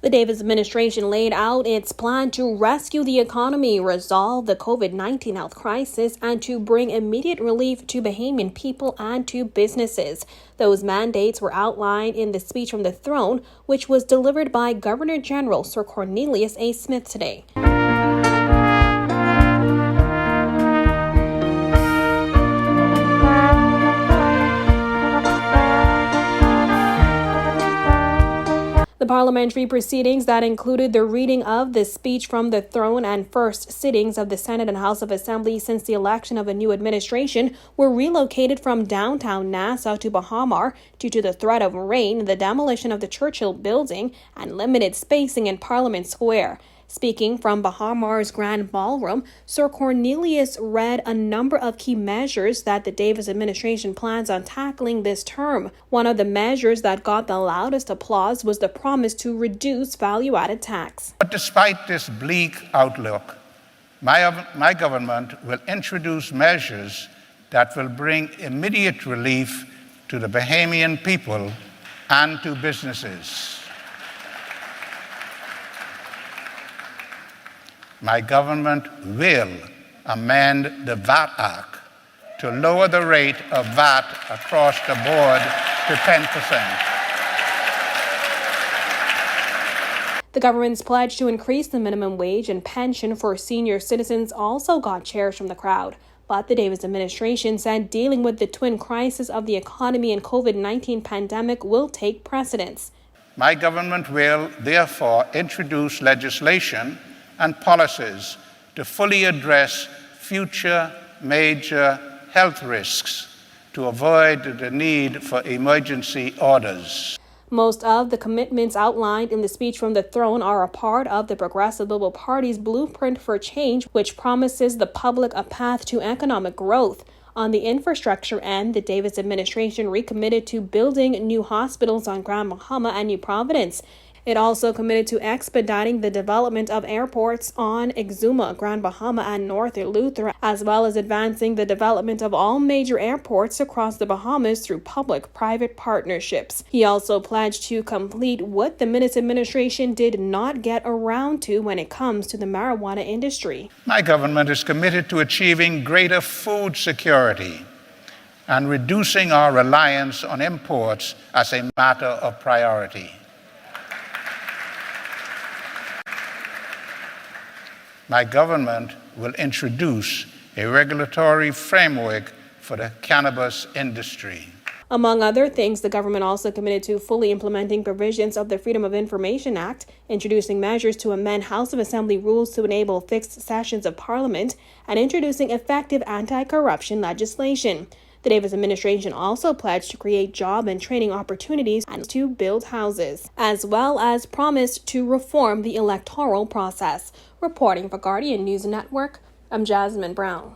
The Davis administration laid out its plan to rescue the economy, resolve the COVID-19 health crisis, and to bring immediate relief to Bahamian people and to businesses. Those mandates were outlined in the speech from the throne, which was delivered by Governor General Sir Cornelius A. Smith today. The parliamentary proceedings that included the reading of the speech from the throne and first sittings of the Senate and House of Assembly since the election of a new administration were relocated from downtown Nassau to Baha-Mar due to the threat of rain, the demolition of the Churchill building, and limited spacing in Parliament Square. Speaking from Baha-Mar's Grand Ballroom, Sir Cornelius read a number of key measures that the Davis administration plans on tackling this term. One of the measures that got the loudest applause was the promise to reduce value-added tax. But despite this bleak outlook, my government will introduce measures that will bring immediate relief to the Bahamian people and to businesses. My government will amend the VAT Act to lower the rate of VAT across the board to 10%. The government's pledge to increase the minimum wage and pension for senior citizens also got cheers from the crowd. But the Davis administration said dealing with the twin crisis of the economy and COVID-19 pandemic will take precedence. My government will therefore introduce legislation and policies to fully address future major health risks to avoid the need for emergency orders. Most of the commitments outlined in the speech from the throne are a part of the Progressive Liberal Party's Blueprint for Change, which promises the public a path to economic growth. On the infrastructure end, the Davis administration recommitted to building new hospitals on Grand Bahama and New Providence. It also committed to expediting the development of airports on Exuma, Grand Bahama, and North Eleuthera, as well as advancing the development of all major airports across the Bahamas through public-private partnerships. He also pledged to complete what the Minnis administration did not get around to when it comes to the marijuana industry. My government is committed to achieving greater food security and reducing our reliance on imports as a matter of priority. My government will introduce a regulatory framework for the cannabis industry. Among other things, the government also committed to fully implementing provisions of the Freedom of Information Act, introducing measures to amend House of Assembly rules to enable fixed sessions of Parliament, and introducing effective anti-corruption legislation. The Davis administration also pledged to create job and training opportunities and to build houses, as well as promised to reform the electoral process. Reporting for Guardian News Network, I'm Jasmine Brown.